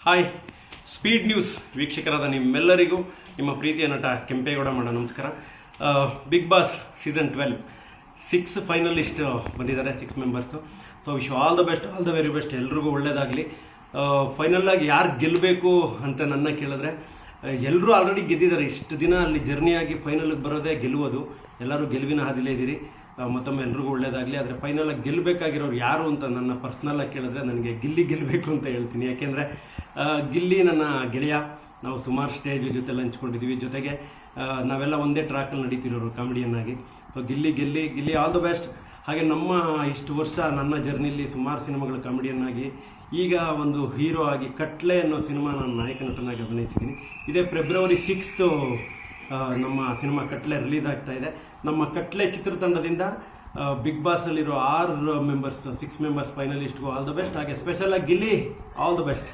Hi speed news ವೀಕ್ಷಕರಾದ ನಿಮ್ಮೆಲ್ಲರಿಗೂ ನಿಮ್ಮ ಪ್ರೀತಿಯ ನಟ ಕೆಂಪೇಗೌಡ ಮಾಡ ನಮಸ್ಕಾರ. ಬಿಗ್ ಬಾಸ್ ಸೀಸನ್ 12 6 ಫೈನಲಿಸ್ಟ್ ಬಂದಿದ್ದಾರೆ, 6 members. So wish all the best, all the very best, ಎಲ್ರಿಗೂ ಒಳ್ಳೇದಾಗಲಿ. ಫೈನಲಾಗಿ ಯಾರು ಗೆಲ್ಲಬೇಕು ಅಂತ ನನ್ನ ಕೇಳಿದ್ರೆ ಎಲ್ಲರೂ ಆಲ್ರೆಡಿ ಗೆದ್ದಿದ್ದಾರೆ. ಇಷ್ಟು ದಿನ ಅಲ್ಲಿ ಜರ್ನಿಯಾಗಿ ಫೈನಲ್ಗೆ ಬರೋದೇ ಗೆಲ್ಲುವುದು. ಎಲ್ಲರೂ ಗೆಲುವಿನ ಹಾದಿಲೇ ಇದ್ದೀರಿ. ಮತ್ತೊಮ್ಮೆ ಎಲ್ರಿಗೂ ಒಳ್ಳೇದಾಗಲಿ. ಆದರೆ ಫೈನಲಾಗಿ ಗೆಲ್ಲಬೇಕಾಗಿರೋರು ಯಾರು ಅಂತ ನನ್ನ ಪರ್ಸ್ನಲಾಗಿ ಕೇಳಿದ್ರೆ ನನಗೆ ಗಿಲ್ಲಿ ಗೆಲ್ಲಬೇಕು ಅಂತ ಹೇಳ್ತೀನಿ. ಯಾಕೆಂದರೆ ಗಿಲ್ಲಿ ನನ್ನ ಗೆಳೆಯ, ನಾವು ಸುಮಾರು ಸ್ಟೇಜ್ ಜೊತೆಲ್ಲ ಹಂಚ್ಕೊಂಡಿದ್ದೀವಿ. ಜೊತೆಗೆ ನಾವೆಲ್ಲ ಒಂದೇ ಟ್ರ್ಯಾಕಲ್ಲಿ ನಡೀತಿರೋರು ಕಾಮಿಡಿಯನ್ನಾಗಿ. So Gilli all the best. ಹಾಗೆ ನಮ್ಮ ಇಷ್ಟು ವರ್ಷ ನನ್ನ ಜರ್ನಿಲಿ ಸುಮಾರು ಸಿನಿಮಾಗಳು ಕಾಮಿಡಿಯನ್ನಾಗಿ, ಈಗ ಒಂದು ಹೀರೋ ಆಗಿ ಕಟ್ಲೆ ಅನ್ನೋ ಸಿನಿಮಾ ನಾನು ನಾಯಕ ನಟನಾಗಿ ಅಭಿನಯಿಸಿದ್ದೀನಿ. ಇದೇ ಫೆಬ್ರವರಿ 6 ನಮ್ಮ ಸಿನಿಮಾ ಕಟ್ಲೆ ರಿಲೀಸ್ ಆಗ್ತಾ ಇದೆ. ನಮ್ಮ ಕಟ್ಲೆ ಚಿತ್ರತಂಡದಿಂದ ಬಿಗ್ ಬಾಸಲ್ಲಿರೋ 6 ಮೆಂಬರ್ಸ್ 6 ಮೆಂಬರ್ಸ್ ಫೈನಲಿಸ್ಟ್ಗೂ ಆಲ್ ದ ಬೆಸ್ಟ್. ಹಾಗೆ ಸ್ಪೆಷಲಾಗಿ ಗಿಲ್ಲಿ ಆಲ್ ದ ಬೆಸ್ಟ್.